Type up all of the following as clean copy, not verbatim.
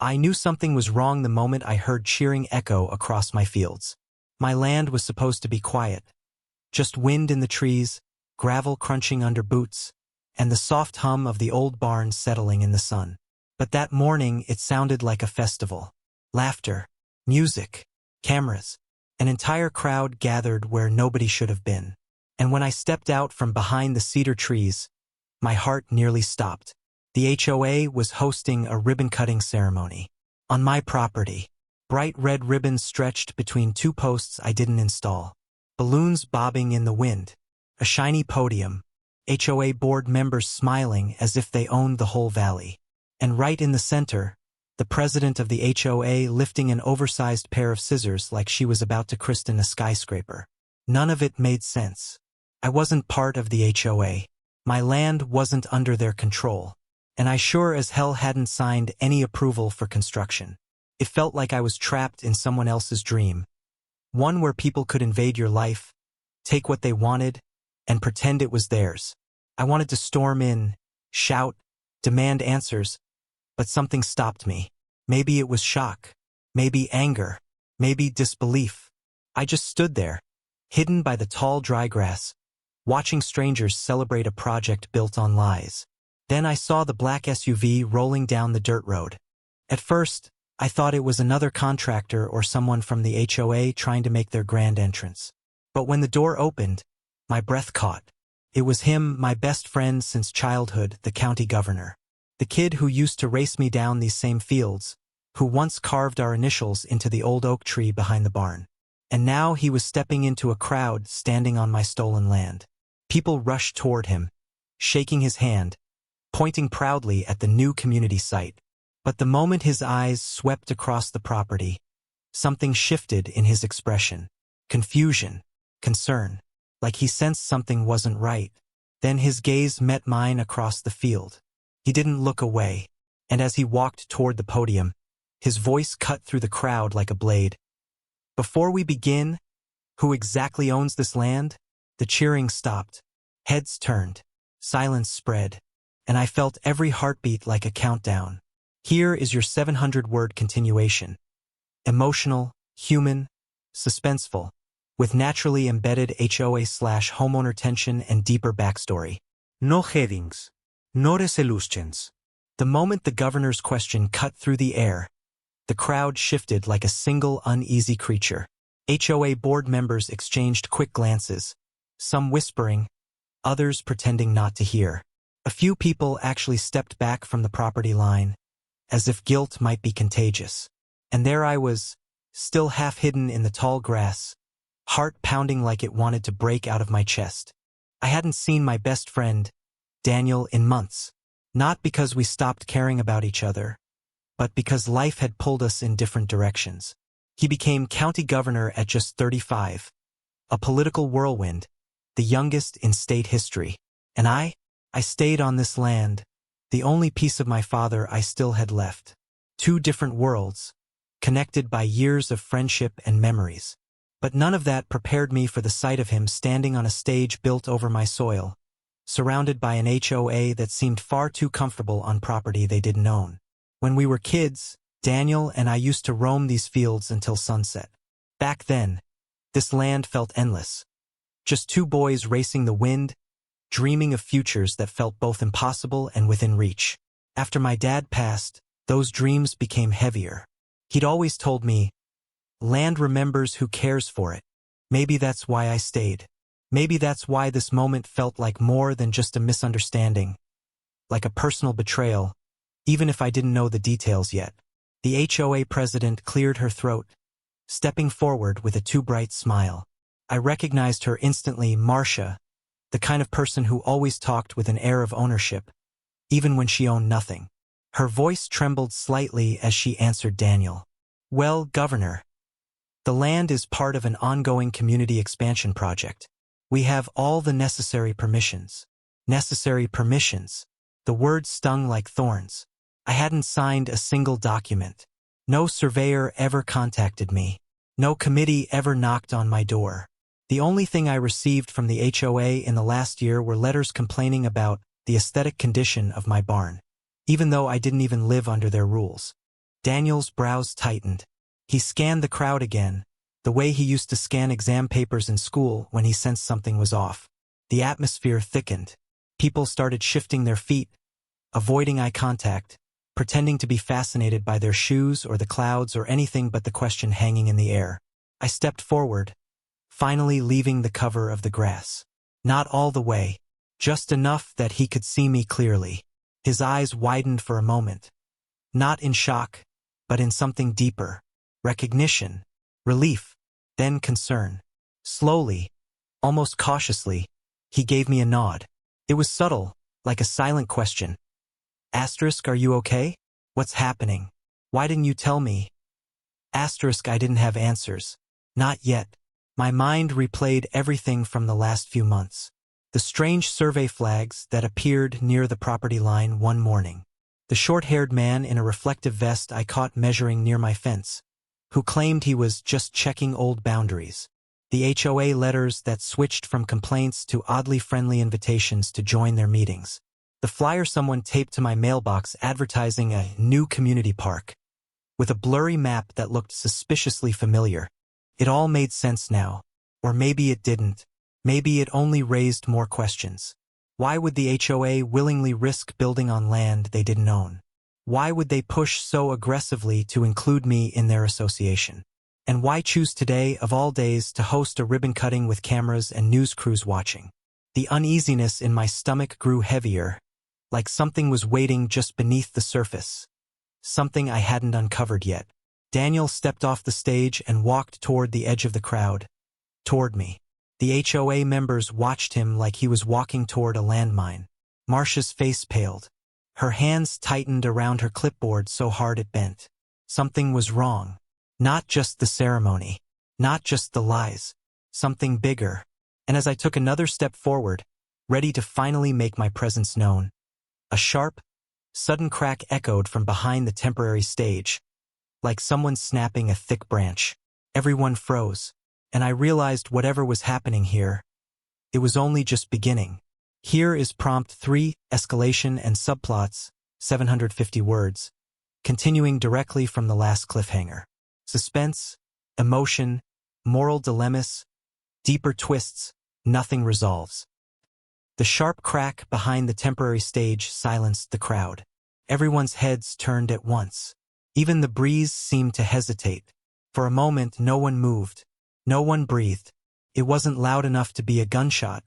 I knew something was wrong the moment I heard cheering echo across my fields. My land was supposed to be quiet. Just wind in the trees, gravel crunching under boots, and the soft hum of the old barn settling in the sun. But that morning it sounded like a festival. Laughter, music, cameras, an entire crowd gathered where nobody should have been. And when I stepped out from behind the cedar trees, my heart nearly stopped. The HOA was hosting a ribbon-cutting ceremony. On my property, bright red ribbons stretched between two posts I didn't install. Balloons bobbing in the wind, a shiny podium, HOA board members smiling as if they owned the whole valley. And right in the center, the president of the HOA lifting an oversized pair of scissors like she was about to christen a skyscraper. None of it made sense. I wasn't part of the HOA. My land wasn't under their control. And I sure as hell hadn't signed any approval for construction. It felt like I was trapped in someone else's dream. One where people could invade your life, take what they wanted, and pretend it was theirs. I wanted to storm in, shout, demand answers, but something stopped me. Maybe it was shock, maybe anger, maybe disbelief. I just stood there, hidden by the tall dry grass, watching strangers celebrate a project built on lies. Then I saw the black SUV rolling down the dirt road. At first, I thought it was another contractor or someone from the HOA trying to make their grand entrance. But when the door opened, my breath caught. It was him, my best friend since childhood, the county governor. The kid who used to race me down these same fields, who once carved our initials into the old oak tree behind the barn. And now he was stepping into a crowd standing on my stolen land. People rushed toward him, shaking his hand, pointing proudly at the new community site. But the moment his eyes swept across the property, something shifted in his expression. Confusion, concern, like he sensed something wasn't right. Then his gaze met mine across the field. He didn't look away, and as he walked toward the podium, his voice cut through the crowd like a blade. Before we begin, who exactly owns this land? The cheering stopped. Heads turned. Silence spread. And I felt every heartbeat like a countdown. Here is your 700-word continuation. Emotional, human, suspenseful, with naturally embedded HOA/homeowner tension and deeper backstory. No headings. No resolutions. The moment the governor's question cut through the air, the crowd shifted like a single uneasy creature. HOA board members exchanged quick glances, some whispering, others pretending not to hear. A few people actually stepped back from the property line, as if guilt might be contagious. And there I was, still half hidden in the tall grass, heart pounding like it wanted to break out of my chest. I hadn't seen my best friend, Daniel, in months. Not because we stopped caring about each other, but because life had pulled us in different directions. He became county governor at just 35, a political whirlwind, the youngest in state history. And I stayed on this land, the only piece of my father I still had left. Two different worlds, connected by years of friendship and memories. But none of that prepared me for the sight of him standing on a stage built over my soil, surrounded by an HOA that seemed far too comfortable on property they didn't own. When we were kids, Daniel and I used to roam these fields until sunset. Back then, this land felt endless. Just two boys racing the wind, dreaming of futures that felt both impossible and within reach. After my dad passed, those dreams became heavier. He'd always told me, land remembers who cares for it. Maybe that's why I stayed. Maybe that's why this moment felt like more than just a misunderstanding, like a personal betrayal, even if I didn't know the details yet. The HOA president cleared her throat, stepping forward with a too bright smile. I recognized her instantly, Marcia, the kind of person who always talked with an air of ownership, even when she owned nothing. Her voice trembled slightly as she answered Daniel. Well, Governor, the land is part of an ongoing community expansion project. We have all the necessary permissions. Necessary permissions. The words stung like thorns. I hadn't signed a single document. No surveyor ever contacted me. No committee ever knocked on my door. The only thing I received from the HOA in the last year were letters complaining about the aesthetic condition of my barn, even though I didn't even live under their rules. Daniel's brows tightened. He scanned the crowd again, the way he used to scan exam papers in school when he sensed something was off. The atmosphere thickened. People started shifting their feet, avoiding eye contact, pretending to be fascinated by their shoes or the clouds or anything but the question hanging in the air. I stepped forward, finally leaving the cover of the grass. Not all the way, just enough that he could see me clearly. His eyes widened for a moment. Not in shock, but in something deeper. Recognition, relief, then concern. Slowly, almost cautiously, he gave me a nod. It was subtle, like a silent question. Asterisk, are you okay? What's happening? Why didn't you tell me? Asterisk, I didn't have answers. Not yet. My mind replayed everything from the last few months. The strange survey flags that appeared near the property line one morning. The short-haired man in a reflective vest I caught measuring near my fence, who claimed he was just checking old boundaries. The HOA letters that switched from complaints to oddly friendly invitations to join their meetings. The flyer someone taped to my mailbox advertising a new community park, with a blurry map that looked suspiciously familiar. It all made sense now. Or maybe it didn't. Maybe it only raised more questions. Why would the HOA willingly risk building on land they didn't own? Why would they push so aggressively to include me in their association? And why choose today, of all days, to host a ribbon cutting with cameras and news crews watching? The uneasiness in my stomach grew heavier, like something was waiting just beneath the surface. Something I hadn't uncovered yet. Daniel stepped off the stage and walked toward the edge of the crowd. Toward me. The HOA members watched him like he was walking toward a landmine. Marcia's face paled. Her hands tightened around her clipboard so hard it bent. Something was wrong. Not just the ceremony. Not just the lies. Something bigger. And as I took another step forward, ready to finally make my presence known, a sharp, sudden crack echoed from behind the temporary stage, like someone snapping a thick branch. Everyone froze, and I realized whatever was happening here, it was only just beginning. Here is prompt 3, escalation and subplots, 750 words, continuing directly from the last cliffhanger. Suspense, emotion, moral dilemmas, deeper twists, nothing resolves. The sharp crack behind the temporary stage silenced the crowd. Everyone's heads turned at once. Even the breeze seemed to hesitate. For a moment, no one moved. No one breathed. It wasn't loud enough to be a gunshot,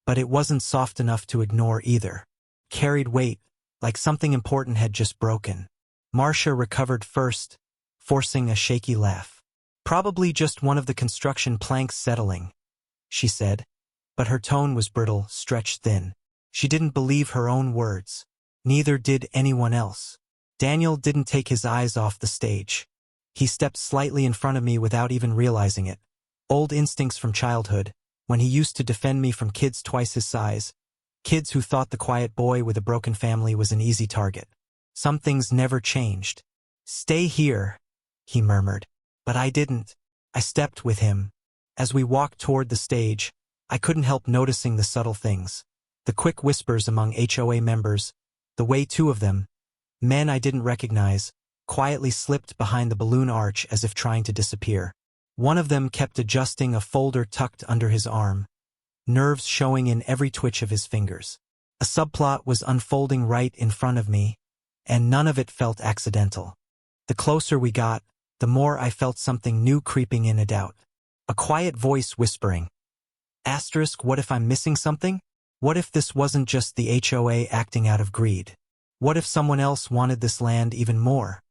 but it wasn't soft enough to ignore either. Carried weight, like something important had just broken. Marcia recovered first, forcing a shaky laugh. Probably just one of the construction planks settling, she said, but her tone was brittle, stretched thin. She didn't believe her own words. Neither did anyone else. Daniel didn't take his eyes off the stage. He stepped slightly in front of me without even realizing it. Old instincts from childhood, when he used to defend me from kids twice his size, kids who thought the quiet boy with a broken family was an easy target. Some things never changed. "Stay here," he murmured. But I didn't. I stepped with him. As we walked toward the stage, I couldn't help noticing the subtle things. The quick whispers among HOA members, the way two of them, men I didn't recognize, quietly slipped behind the balloon arch as if trying to disappear. One of them kept adjusting a folder tucked under his arm, nerves showing in every twitch of his fingers. A subplot was unfolding right in front of me, and none of it felt accidental. The closer we got, the more I felt something new creeping in a doubt. A quiet voice whispering, "Asterisk, what if I'm missing something? What if this wasn't just the HOA acting out of greed? What if someone else wanted this land even more?"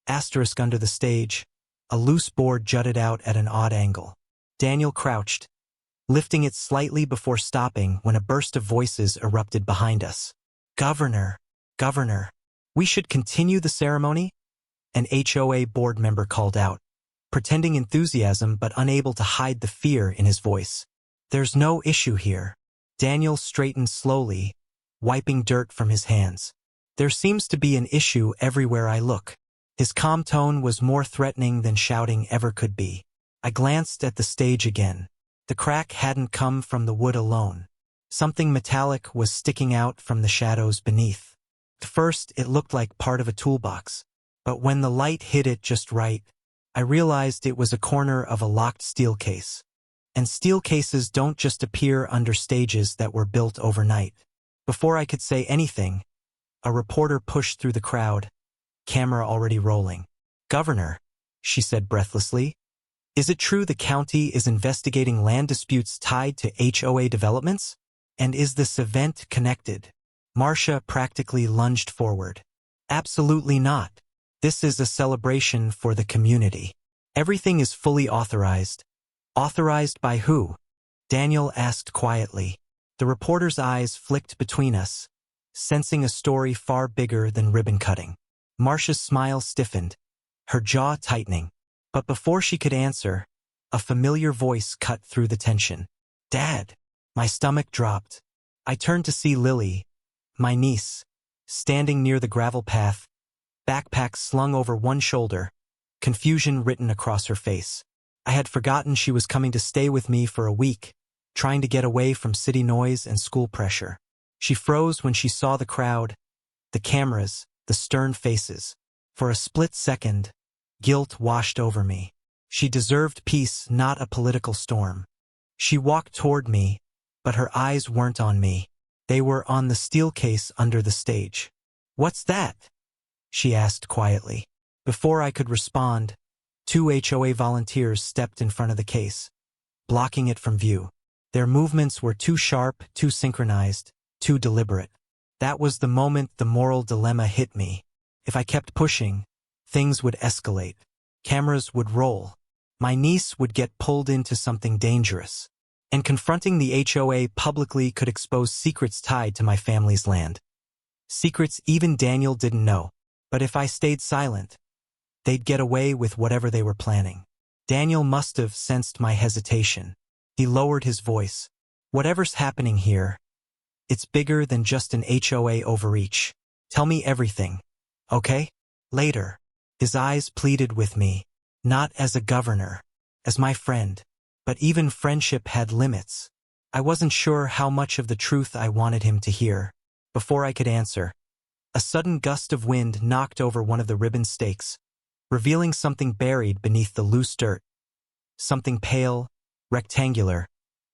Asterisk under the stage, a loose board jutted out at an odd angle. Daniel crouched, lifting it slightly before stopping when a burst of voices erupted behind us. "Governor, Governor, we should continue the ceremony?" An HOA board member called out, pretending enthusiasm but unable to hide the fear in his voice. "There's no issue here." Daniel straightened slowly, wiping dirt from his hands. "There seems to be an issue everywhere I look." His calm tone was more threatening than shouting ever could be. I glanced at the stage again. The crack hadn't come from the wood alone. Something metallic was sticking out from the shadows beneath. At first, it looked like part of a toolbox, But when the light hit it just right, I realized it was a corner of a locked steel case. And steel cases don't just appear under stages that were built overnight. Before I could say anything, a reporter pushed through the crowd, camera already rolling. "Governor," she said breathlessly, "is it true the county is investigating land disputes tied to HOA developments? And is this event connected?" Marcia practically lunged forward. "Absolutely not. This is a celebration for the community. Everything is fully authorized." "Authorized by who?" Daniel asked quietly. The reporter's eyes flicked between us, sensing a story far bigger than ribbon cutting. Marcia's smile stiffened, her jaw tightening. But before she could answer, a familiar voice cut through the tension. "Dad!" My stomach dropped. I turned to see Lily, my niece, standing near the gravel path, backpack slung over one shoulder, confusion written across her face. I had forgotten she was coming to stay with me for a week, trying to get away from city noise and school pressure. She froze when she saw the crowd, the cameras, the stern faces. For a split second, guilt washed over me. She deserved peace, not a political storm. She walked toward me, but her eyes weren't on me. They were on the steel case under the stage. "What's that?" she asked quietly. Before I could respond, 2 HOA volunteers stepped in front of the case, blocking it from view. Their movements were too sharp, too synchronized, too deliberate. That was the moment the moral dilemma hit me. If I kept pushing, things would escalate. Cameras would roll. My niece would get pulled into something dangerous. And confronting the HOA publicly could expose secrets tied to my family's land. Secrets even Daniel didn't know. But if I stayed silent, they'd get away with whatever they were planning. Daniel must have sensed my hesitation. He lowered his voice. "Whatever's happening here, it's bigger than just an HOA overreach. Tell me everything, okay? Later." His eyes pleaded with me, not as a governor, as my friend. But even friendship had limits. I wasn't sure how much of the truth I wanted him to hear. Before I could answer, a sudden gust of wind knocked over one of the ribbon stakes, revealing something buried beneath the loose dirt. Something pale, rectangular,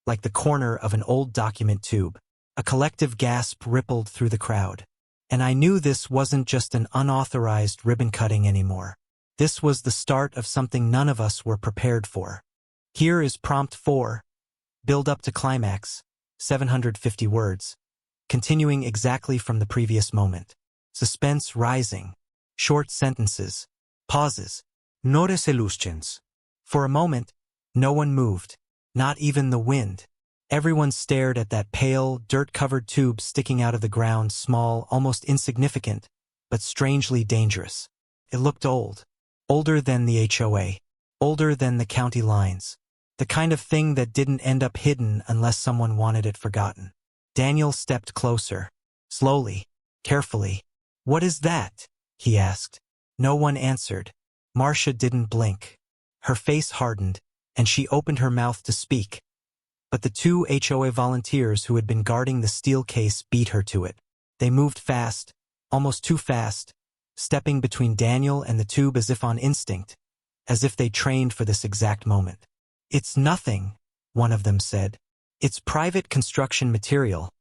like the corner of an old document tube. A collective gasp rippled through the crowd. And I knew this wasn't just an unauthorized ribbon cutting anymore. This was the start of something none of us were prepared for. Here is prompt 4. Build up to climax, 750 words. Continuing exactly from the previous moment. Suspense rising. Short sentences. Pauses. No resolutions. For a moment, no one moved. Not even the wind. Everyone stared at that pale, dirt-covered tube sticking out of the ground, small, almost insignificant, but strangely dangerous. It looked old. Older than the HOA. Older than the county lines. The kind of thing that didn't end up hidden unless someone wanted it forgotten. Daniel stepped closer. Slowly. Carefully. "What is that?" he asked. No one answered. Marcia didn't blink. Her face hardened, and she opened her mouth to speak. But the 2 HOA volunteers who had been guarding the steel case beat her to it. They moved fast, almost too fast, stepping between Daniel and the tube as if on instinct, as if they trained for this exact moment. "It's nothing," one of them said. "It's private construction material,"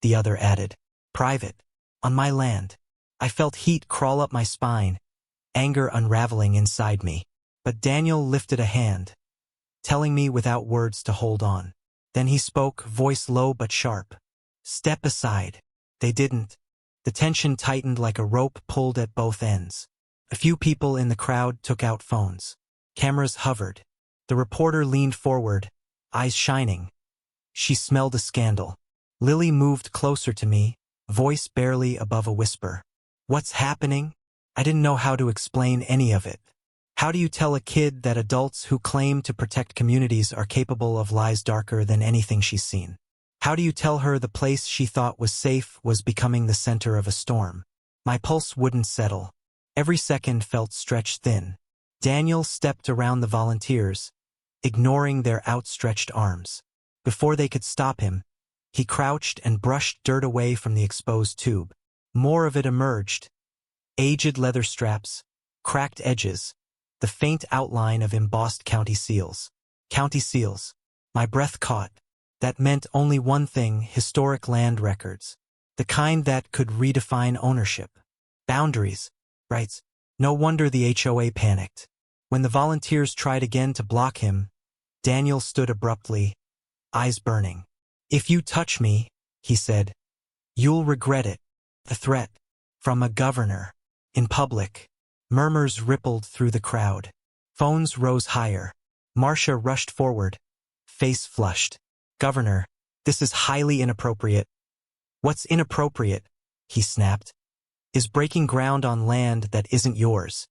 the other added. "Private. On my land." I felt heat crawl up my spine, anger unraveling inside me. But Daniel lifted a hand, telling me without words to hold on. Then he spoke, voice low but sharp. "Step aside." They didn't. The tension tightened like a rope pulled at both ends. A few people in the crowd took out phones. Cameras hovered. The reporter leaned forward, eyes shining. She smelled a scandal. Lily moved closer to me, voice barely above a whisper. "What's happening?" I didn't know how to explain any of it. How do you tell a kid that adults who claim to protect communities are capable of lies darker than anything she's seen? How do you tell her the place she thought was safe was becoming the center of a storm? My pulse wouldn't settle. Every second felt stretched thin. Daniel stepped around the volunteers, ignoring their outstretched arms. Before they could stop him, he crouched and brushed dirt away from the exposed tube. More of it emerged. Aged leather straps, cracked edges, the faint outline of embossed county seals. County seals. My breath caught. That meant only one thing: historic land records. The kind that could redefine ownership. Boundaries. Rights. No wonder the HOA panicked. When the volunteers tried again to block him, Daniel stood abruptly, eyes burning. "If you touch me," he said, "you'll regret it." A threat. From a governor. In public. Murmurs rippled through the crowd. Phones rose higher. Marcia rushed forward, face flushed. "Governor, this is highly inappropriate." "What's inappropriate?" he snapped. "Is breaking ground on land that isn't yours."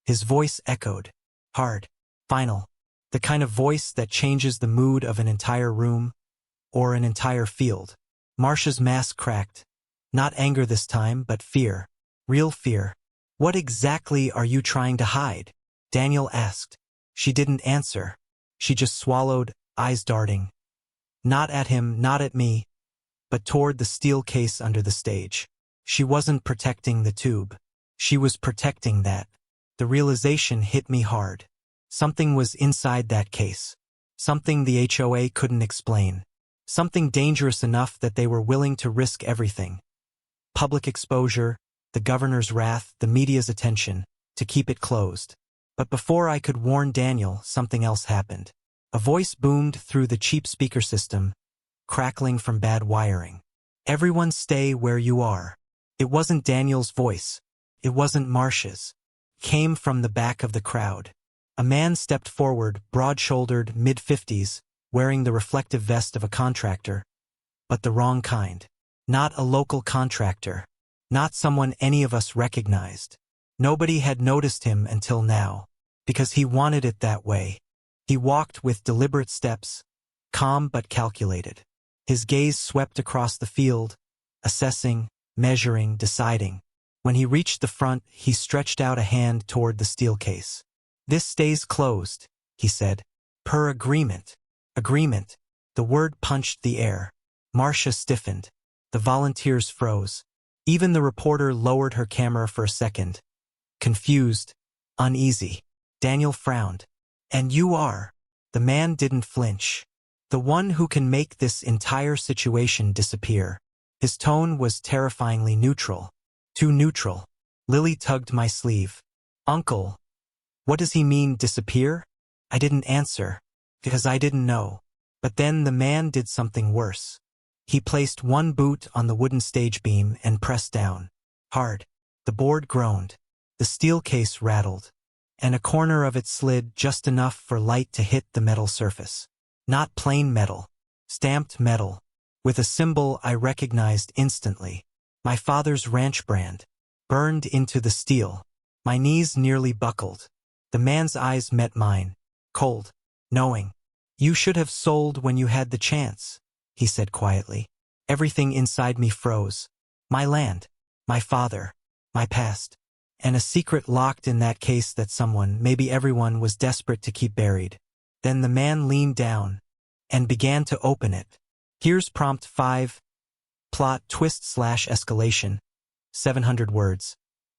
His voice echoed. Hard. Final. The kind of voice that changes the mood of an entire room or an entire field. Marcia's mask cracked. Not anger this time, but fear. Real fear. "What exactly are you trying to hide?" Daniel asked. She didn't answer. She just swallowed, eyes darting. Not at him, not at me, but toward the steel case under the stage. She wasn't protecting the tube. She was protecting that. The realization hit me hard. Something was inside that case. Something the HOA couldn't explain. Something dangerous enough that they were willing to risk everything. Public exposure, the governor's wrath, the media's attention, to keep it closed. But before I could warn Daniel, something else happened. A voice boomed through the cheap speaker system, crackling from bad wiring. "Everyone stay where you are." It wasn't Daniel's voice. It wasn't Marcia's. It came from the back of the crowd. A man stepped forward, broad-shouldered, mid-50s, wearing the reflective vest of a contractor, but the wrong kind. Not a local contractor. Not someone any of us recognized. Nobody had noticed him until now, because he wanted it that way. He walked with deliberate steps, calm but calculated. His gaze swept across the field, assessing, measuring, deciding. When he reached the front, he stretched out a hand toward the steel case. "This stays closed," he said. "Per agreement." Agreement. The word punched the air. Marcia stiffened. The volunteers froze. Even the reporter lowered her camera for a second. Confused, uneasy. Daniel frowned. "And you are?" The man didn't flinch. "The one who can make this entire situation disappear." His tone was terrifyingly neutral. Too neutral. Lily tugged my sleeve. "Uncle, what does he mean, disappear?" I didn't answer, because I didn't know. But then the man did something worse. He placed one boot on the wooden stage beam and pressed down. Hard. The board groaned. The steel case rattled. And a corner of it slid just enough for light to hit the metal surface. Not plain metal. Stamped metal. With a symbol I recognized instantly. My father's ranch brand. Burned into the steel. My knees nearly buckled. The man's eyes met mine. Cold. Knowing. "You should have sold when you had the chance," he said quietly. Everything inside me froze. My land. My father. My past. And a secret locked in that case that someone, maybe everyone, was desperate to keep buried. Then the man leaned down and began to open it. Here's prompt 5. Plot twist/escalation. 700 words.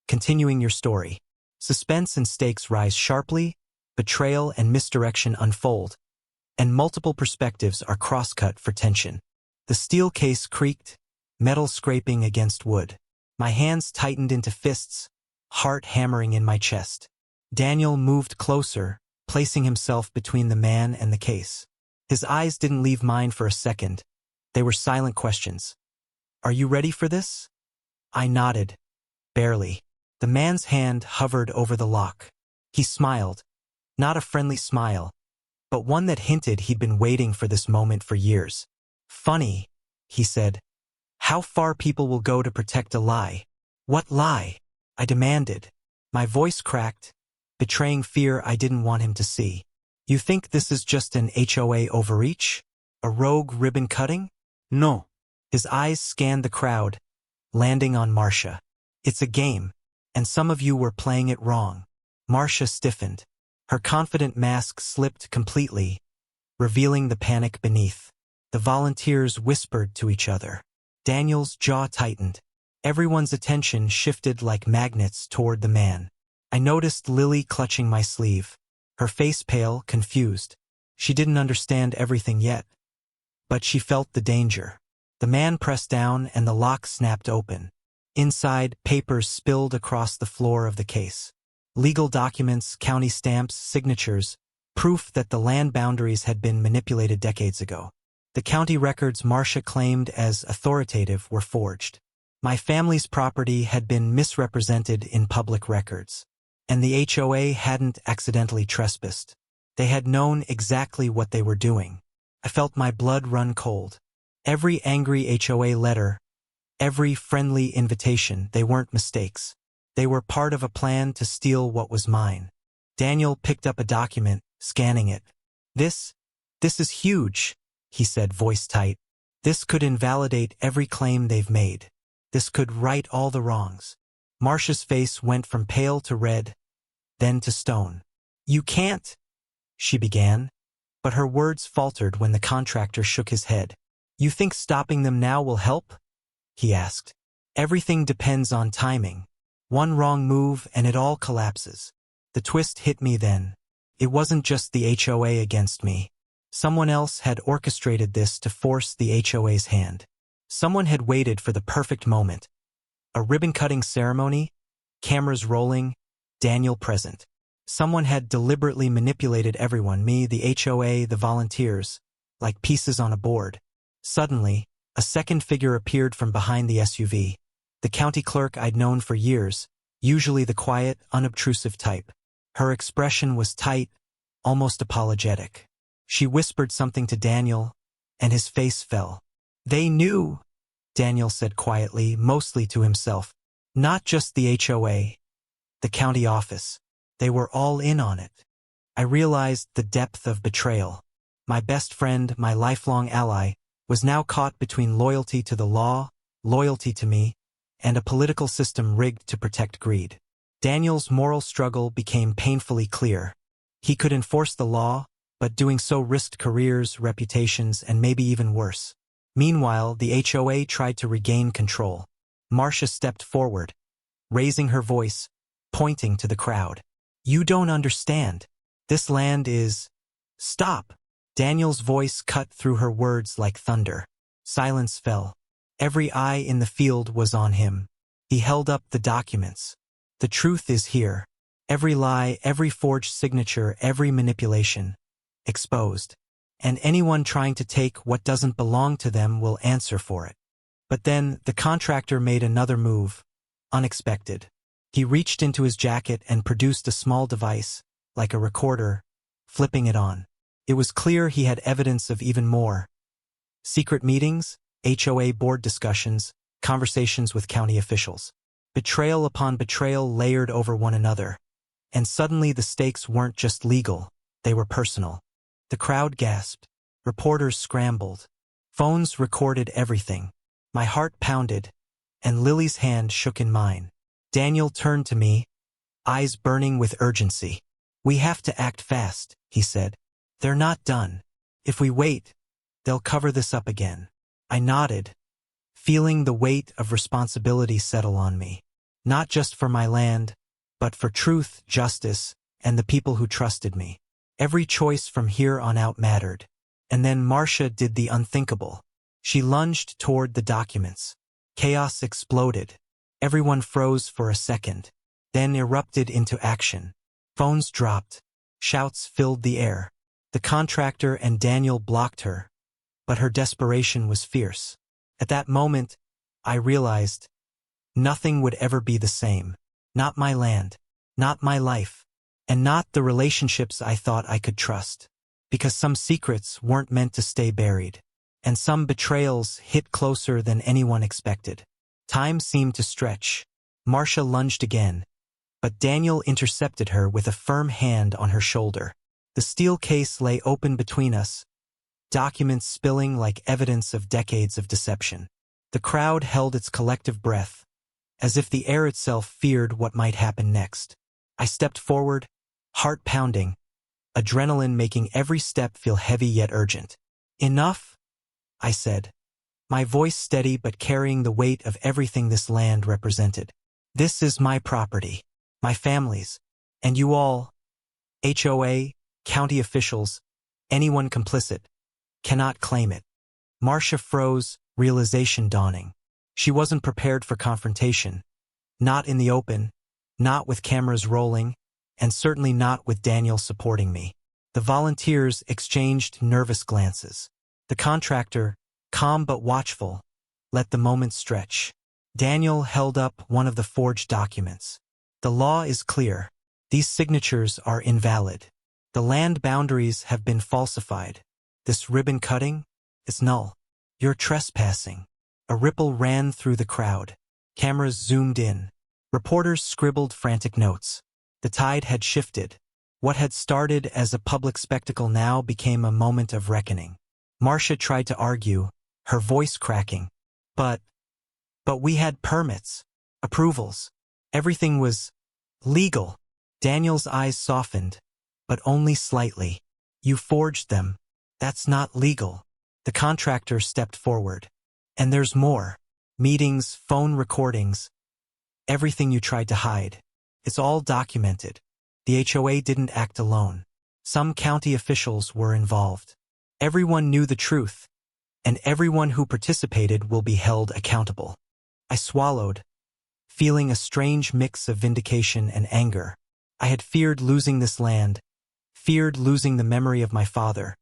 Continuing your story. Suspense and stakes rise sharply, betrayal and misdirection unfold, and multiple perspectives are cross-cut for tension. The steel case creaked, metal scraping against wood. My hands tightened into fists, heart hammering in my chest. Daniel moved closer, placing himself between the man and the case. His eyes didn't leave mine for a second. They were silent questions. "Are you ready for this?" I nodded. Barely. The man's hand hovered over the lock. He smiled. Not a friendly smile, but one that hinted he'd been waiting for this moment for years. "Funny," he said. "How far people will go to protect a lie." "What lie?" I demanded. My voice cracked, betraying fear I didn't want him to see. "You think this is just an HOA overreach? A rogue ribbon cutting?" "No." His eyes scanned the crowd, landing on Marcia. "It's a game, and some of you were playing it wrong." Marcia stiffened. Her confident mask slipped completely, revealing the panic beneath. The volunteers whispered to each other. Daniel's jaw tightened. Everyone's attention shifted like magnets toward the man. I noticed Lily clutching my sleeve, her face pale, confused. She didn't understand everything yet, but she felt the danger. The man pressed down and the lock snapped open. Inside, papers spilled across the floor of the case. Legal documents, county stamps, signatures, proof that the land boundaries had been manipulated decades ago. The county records Marcia claimed as authoritative were forged. My family's property had been misrepresented in public records, and the HOA hadn't accidentally trespassed. They had known exactly what they were doing. I felt my blood run cold. Every angry HOA letter, every friendly invitation, they weren't mistakes. They were part of a plan to steal what was mine. Daniel picked up a document, scanning it. This is huge, he said, voice tight. This could invalidate every claim they've made. This could right all the wrongs. Marcia's face went from pale to red, then to stone. You can't, she began, but her words faltered when the contractor shook his head. You think stopping them now will help? He asked. Everything depends on timing. One wrong move and it all collapses. The twist hit me then. It wasn't just the HOA against me. Someone else had orchestrated this to force the HOA's hand. Someone had waited for the perfect moment. A ribbon-cutting ceremony, cameras rolling, Daniel present. Someone had deliberately manipulated everyone, me, the HOA, the volunteers, like pieces on a board. Suddenly, a second figure appeared from behind the SUV. The county clerk I'd known for years, usually the quiet, unobtrusive type. Her expression was tight, almost apologetic. She whispered something to Daniel, and his face fell. They knew, Daniel said quietly, mostly to himself. Not just the HOA, the county office. They were all in on it. I realized the depth of betrayal. My best friend, my lifelong ally, was now caught between loyalty to the law, loyalty to me, and a political system rigged to protect greed. Daniel's moral struggle became painfully clear. He could enforce the law, but doing so risked careers, reputations, and maybe even worse. Meanwhile, the HOA tried to regain control. Marcia stepped forward, raising her voice, pointing to the crowd. You don't understand. This land is... Stop! Daniel's voice cut through her words like thunder. Silence fell. Every eye in the field was on him. He held up the documents. The truth is here. Every lie, every forged signature, every manipulation. Exposed. And anyone trying to take what doesn't belong to them will answer for it. But then, the contractor made another move. Unexpected. He reached into his jacket and produced a small device, like a recorder, flipping it on. It was clear he had evidence of even more. Secret meetings, HOA board discussions, conversations with county officials. Betrayal upon betrayal layered over one another. And suddenly the stakes weren't just legal, they were personal. The crowd gasped. Reporters scrambled. Phones recorded everything. My heart pounded, and Lily's hand shook in mine. Daniel turned to me, eyes burning with urgency. We have to act fast, he said. They're not done. If we wait, they'll cover this up again. I nodded, feeling the weight of responsibility settle on me. Not just for my land, but for truth, justice, and the people who trusted me. Every choice from here on out mattered. And then Marcia did the unthinkable. She lunged toward the documents. Chaos exploded. Everyone froze for a second, then erupted into action. Phones dropped. Shouts filled the air. The contractor and Daniel blocked her, but her desperation was fierce. At that moment, I realized nothing would ever be the same. Not my land, not my life, and not the relationships I thought I could trust. Because some secrets weren't meant to stay buried, and some betrayals hit closer than anyone expected. Time seemed to stretch. Marcia lunged again, but Daniel intercepted her with a firm hand on her shoulder. The steel case lay open between us, documents spilling like evidence of decades of deception. The crowd held its collective breath, as if the air itself feared what might happen next. I stepped forward, heart pounding, adrenaline making every step feel heavy yet urgent. Enough, I said, my voice steady but carrying the weight of everything this land represented. This is my property. my family's, and you all, HOA, county officials, anyone complicit, cannot claim it. Marcia froze, realization dawning. She wasn't prepared for confrontation. Not in the open, not with cameras rolling, and certainly not with Daniel supporting me. The volunteers exchanged nervous glances. The contractor, calm but watchful, let the moment stretch. Daniel held up one of the forged documents. The law is clear. These signatures are invalid. The land boundaries have been falsified. This ribbon cutting? It's null. You're trespassing. A ripple ran through the crowd. Cameras zoomed in. Reporters scribbled frantic notes. The tide had shifted. What had started as a public spectacle now became a moment of reckoning. Marcia tried to argue, her voice cracking. But we had permits, approvals. Everything was legal. Daniel's eyes softened, but only slightly. You forged them. That's not legal. The contractor stepped forward. And there's more. Meetings, phone recordings, everything you tried to hide. It's all documented. The HOA didn't act alone. Some county officials were involved. Everyone knew the truth, and everyone who participated will be held accountable. I swallowed, feeling a strange mix of vindication and anger. I had feared losing this land, feared losing the memory of my father,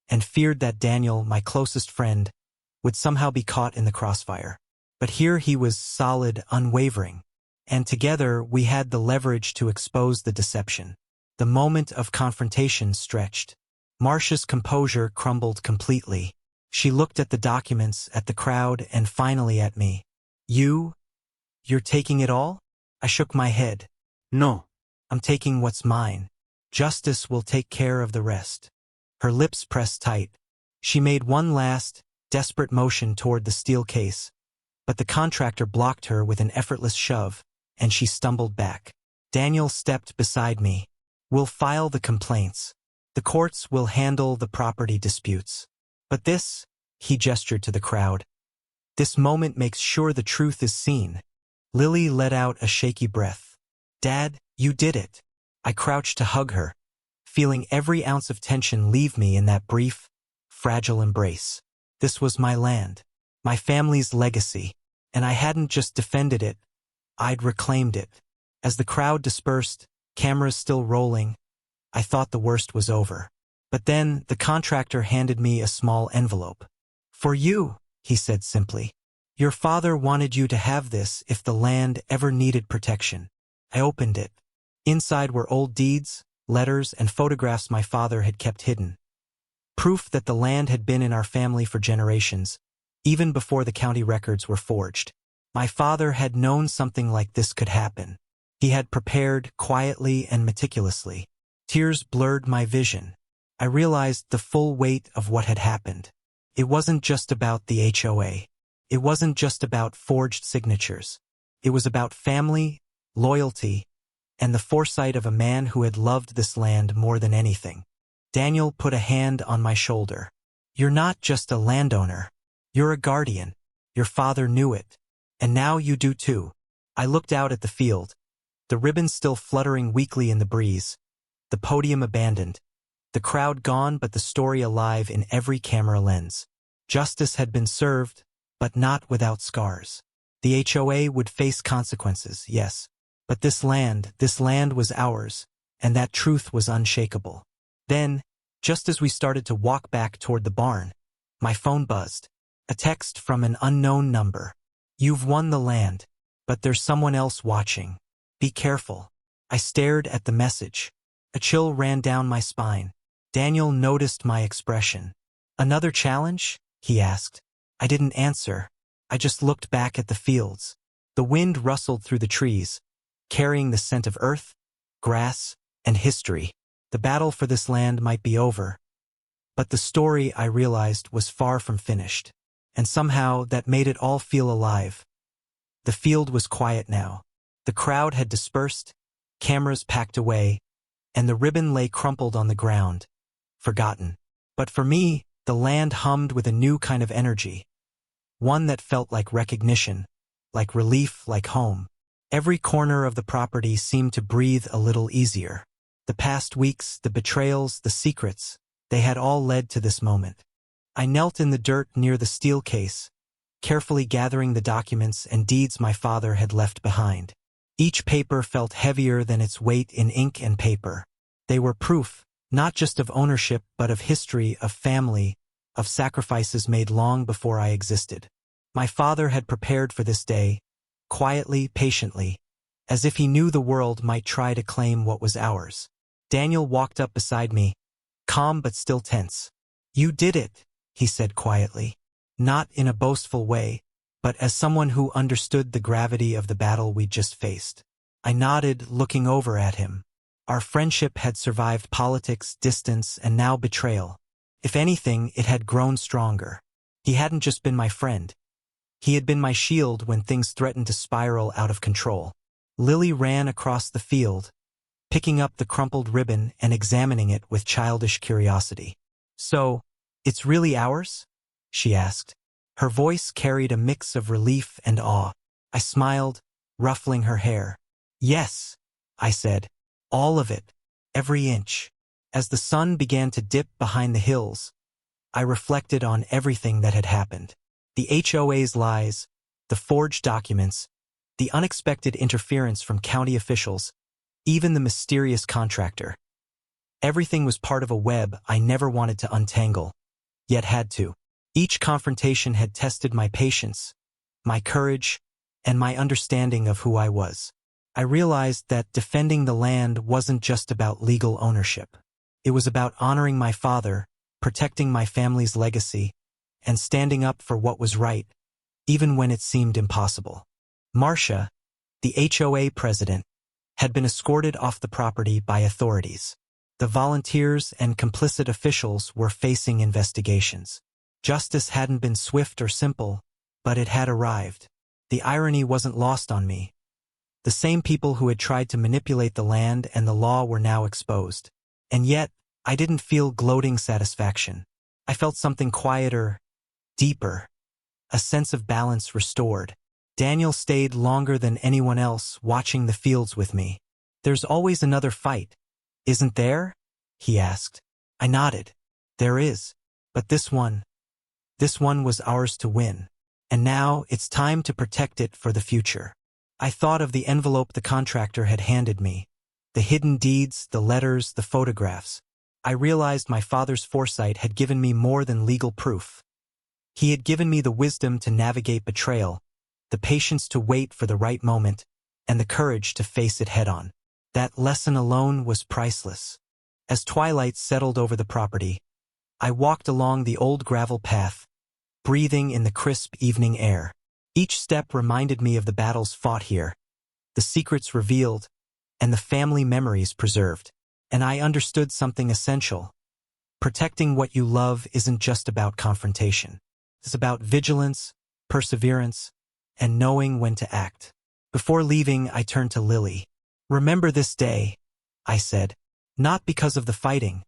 and feared that Daniel, my closest friend, would somehow be caught in the crossfire. But here he was solid, unwavering, and together we had the leverage to expose the deception. The moment of confrontation stretched. Marcia's composure crumbled completely. She looked at the documents, at the crowd, and finally at me. You're taking it all? I shook my head. No. I'm taking what's mine. Justice will take care of the rest. Her lips pressed tight. She made one last, desperate motion toward the steel case, but the contractor blocked her with an effortless shove, and she stumbled back. Daniel stepped beside me. We'll file the complaints. The courts will handle the property disputes. But this, he gestured to the crowd, this moment makes sure the truth is seen. Lily let out a shaky breath. Dad, you did it. I crouched to hug her, feeling every ounce of tension leave me in that brief, fragile embrace. This was my land, my family's legacy, and I hadn't just defended it, I'd reclaimed it. As the crowd dispersed, cameras still rolling, I thought the worst was over. But then the contractor handed me a small envelope. For you, he said simply. Your father wanted you to have this if the land ever needed protection. I opened it. Inside were old deeds, letters, and photographs my father had kept hidden. Proof that the land had been in our family for generations, even before the county records were forged. My father had known something like this could happen. He had prepared quietly and meticulously. Tears blurred my vision. I realized the full weight of what had happened. It wasn't just about the HOA. It wasn't just about forged signatures. It was about family, loyalty, and the foresight of a man who had loved this land more than anything. Daniel put a hand on my shoulder. You're not just a landowner. You're a guardian. Your father knew it. And now you do too. I looked out at the field, the ribbons still fluttering weakly in the breeze, the podium abandoned, the crowd gone but the story alive in every camera lens. Justice had been served, but not without scars. The HOA would face consequences, yes, but this land was ours, and that truth was unshakable. Then, just as we started to walk back toward the barn, my phone buzzed. A text from an unknown number. You've won the land, but there's someone else watching. Be careful. I stared at the message. A chill ran down my spine. Daniel noticed my expression. Another challenge? He asked. I didn't answer. I just looked back at the fields. The wind rustled through the trees, carrying the scent of earth, grass, and history. The battle for this land might be over, but the story, I realized, was far from finished. And somehow that made it all feel alive. The field was quiet now. The crowd had dispersed, cameras packed away, and the ribbon lay crumpled on the ground, forgotten. But for me, the land hummed with a new kind of energy, one that felt like recognition, like relief, like home. Every corner of the property seemed to breathe a little easier. The past weeks, the betrayals, the secrets, they had all led to this moment. I knelt in the dirt near the steel case, carefully gathering the documents and deeds my father had left behind. Each paper felt heavier than its weight in ink and paper. They were proof, not just of ownership but of history, of family, of sacrifices made long before I existed. My father had prepared for this day, quietly, patiently, as if he knew the world might try to claim what was ours. Daniel walked up beside me, calm but still tense. "You did it," he said quietly. Not in a boastful way, but as someone who understood the gravity of the battle we'd just faced. I nodded, looking over at him. Our friendship had survived politics, distance, and now betrayal. If anything, it had grown stronger. He hadn't just been my friend. He had been my shield when things threatened to spiral out of control. Lily ran across the field, picking up the crumpled ribbon and examining it with childish curiosity. "So, it's really ours?" she asked. Her voice carried a mix of relief and awe. I smiled, ruffling her hair. "Yes," I said. "All of it. Every inch." As the sun began to dip behind the hills, I reflected on everything that had happened. The HOA's lies, the forged documents, the unexpected interference from county officials, even the mysterious contractor. Everything was part of a web I never wanted to untangle, yet had to. Each confrontation had tested my patience, my courage, and my understanding of who I was. I realized that defending the land wasn't just about legal ownership. It was about honoring my father, protecting my family's legacy, and standing up for what was right, even when it seemed impossible. Marcia, the HOA president, had been escorted off the property by authorities. The volunteers and complicit officials were facing investigations. Justice hadn't been swift or simple, but it had arrived. The irony wasn't lost on me. The same people who had tried to manipulate the land and the law were now exposed. And yet, I didn't feel gloating satisfaction. I felt something quieter, deeper, a sense of balance restored. Daniel stayed longer than anyone else, watching the fields with me. "There's always another fight, isn't there?" he asked. I nodded. "There is. But this one was ours to win. And now it's time to protect it for the future." I thought of the envelope the contractor had handed me, the hidden deeds, the letters, the photographs. I realized my father's foresight had given me more than legal proof. He had given me the wisdom to navigate betrayal, the patience to wait for the right moment, and the courage to face it head-on. That lesson alone was priceless. As twilight settled over the property, I walked along the old gravel path, breathing in the crisp evening air. Each step reminded me of the battles fought here, the secrets revealed, and the family memories preserved. And I understood something essential. Protecting what you love isn't just about confrontation. It's about vigilance, perseverance, and knowing when to act. Before leaving, I turned to Lily. "Remember this day," I said, "not because of the fighting,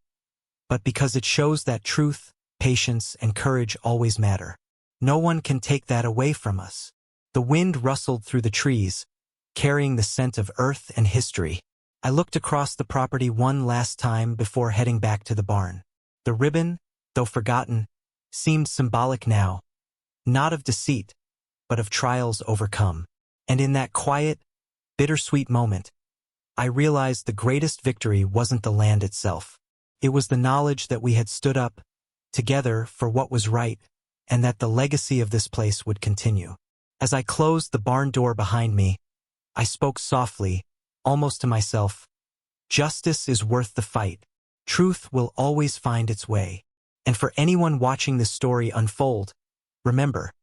but because it shows that truth, patience, and courage always matter. No one can take that away from us." The wind rustled through the trees, carrying the scent of earth and history. I looked across the property one last time before heading back to the barn. The ribbon, though forgotten, seemed symbolic now, not of deceit, but of trials overcome. And in that quiet, bittersweet moment, I realized the greatest victory wasn't the land itself. It was the knowledge that we had stood up, together, for what was right, and that the legacy of this place would continue. As I closed the barn door behind me, I spoke softly, almost to myself. Justice is worth the fight. Truth will always find its way. And for anyone watching this story unfold, remember,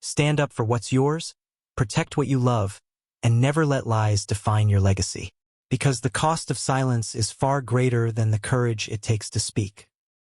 stand up for what's yours, protect what you love, and never let lies define your legacy. Because the cost of silence is far greater than the courage it takes to speak.